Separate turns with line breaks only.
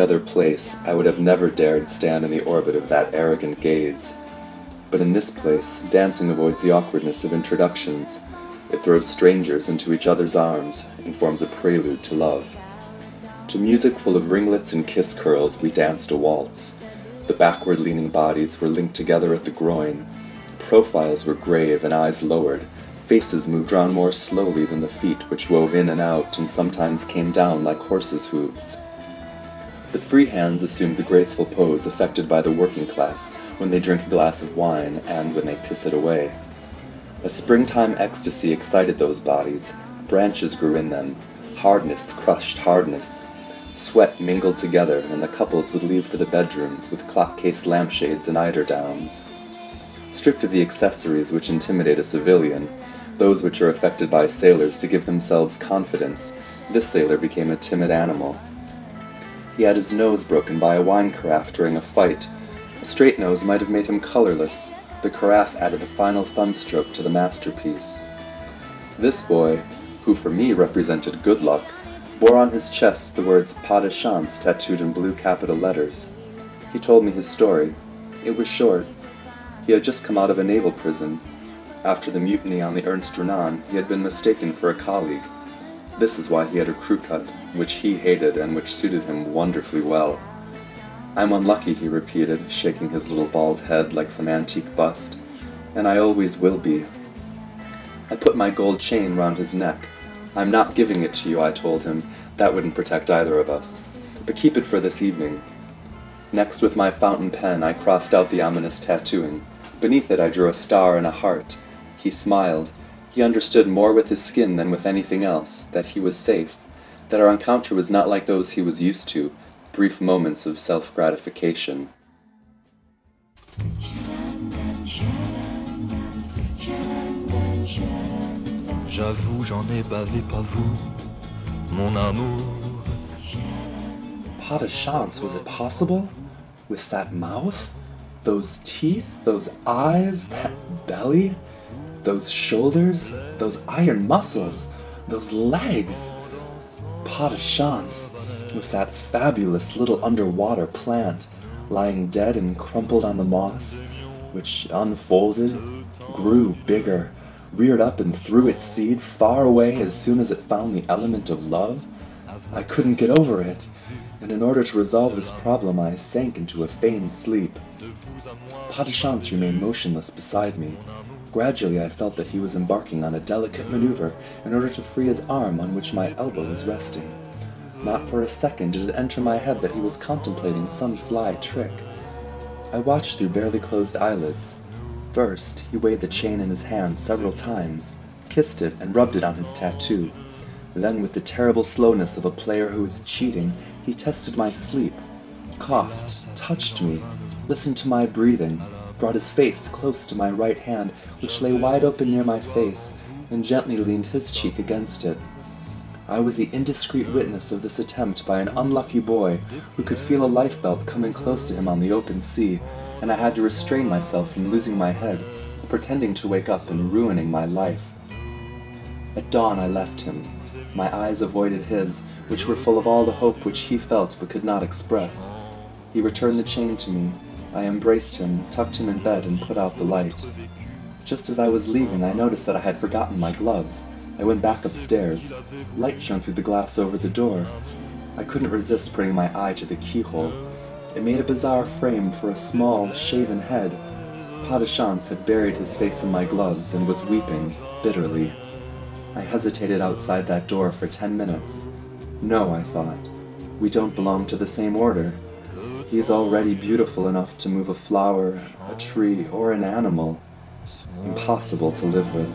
other place, I would have never dared stand in the orbit of that arrogant gaze. But in this place, dancing avoids the awkwardness of introductions. It throws strangers into each other's arms and forms a prelude to love. To music full of ringlets and kiss curls, we danced a waltz. The backward-leaning bodies were linked together at the groin. Profiles were grave and eyes lowered. Faces moved round more slowly than the feet, which wove in and out and sometimes came down like horses' hooves. The free hands assumed the graceful pose affected by the working class when they drink a glass of wine and when they piss it away. A springtime ecstasy excited those bodies. Branches grew in them. Hardness crushed hardness. Sweat mingled together, and the couples would leave for the bedrooms with clock-cased lampshades and eiderdowns. Stripped of the accessories which intimidate a civilian, those which are affected by sailors to give themselves confidence, this sailor became a timid animal. He had his nose broken by a wine carafe during a fight. A straight nose might have made him colorless. The carafe added the final thumbstroke to the masterpiece. This boy, who for me represented good luck, bore on his chest the words pas de chance tattooed in blue capital letters. He told me his story. It was short. He had just come out of a naval prison. After the mutiny on the Ernst Renan, he had been mistaken for a colleague. This is why he had a crew cut, which he hated and which suited him wonderfully well. "I'm unlucky," he repeated, shaking his little bald head like some antique bust, "and I always will be." I put my gold chain round his neck. "I'm not giving it to you," I told him. "That wouldn't protect either of us. But keep it for this evening." Next, with my fountain pen, I crossed out the ominous tattooing. Beneath it I drew a star and a heart. He smiled. He understood more with his skin than with anything else, that he was safe, that our encounter was not like those he was used to, brief moments of self-gratification.
J'avoue, j'en ai bavé, pas vous, mon amour.
Pas de chance, was it possible? With that mouth? Those teeth? Those eyes? That belly? Those shoulders? Those iron muscles? Those legs? Pas de chance, with that fabulous little underwater plant, lying dead and crumpled on the moss, which unfolded, grew bigger, reared up and threw its seed far away as soon as it found the element of love. I couldn't get over it, and in order to resolve this problem I sank into a feigned sleep. Pas de chance remained motionless beside me. Gradually I felt that he was embarking on a delicate maneuver in order to free his arm on which my elbow was resting. Not for a second did it enter my head that he was contemplating some sly trick. I watched through barely closed eyelids. First, he weighed the chain in his hand several times, kissed it, and rubbed it on his tattoo. Then, with the terrible slowness of a player who is cheating, he tested my sleep, coughed, touched me, listened to my breathing, brought his face close to my right hand, which lay wide open near my face, and gently leaned his cheek against it. I was the indiscreet witness of this attempt by an unlucky boy who could feel a lifebelt coming close to him on the open sea, and I had to restrain myself from losing my head, pretending to wake up and ruining my life. At dawn I left him. My eyes avoided his, which were full of all the hope which he felt but could not express. He returned the chain to me. I embraced him, tucked him in bed, and put out the light. Just as I was leaving, I noticed that I had forgotten my gloves. I went back upstairs. Light shone through the glass over the door. I couldn't resist putting my eye to the keyhole. It made a bizarre frame for a small, shaven head. Pas de chance had buried his face in my gloves and was weeping bitterly. I hesitated outside that door for 10 minutes. No, I thought. We don't belong to the same order. He is already beautiful enough to move a flower, a tree, or an animal. Impossible to live with.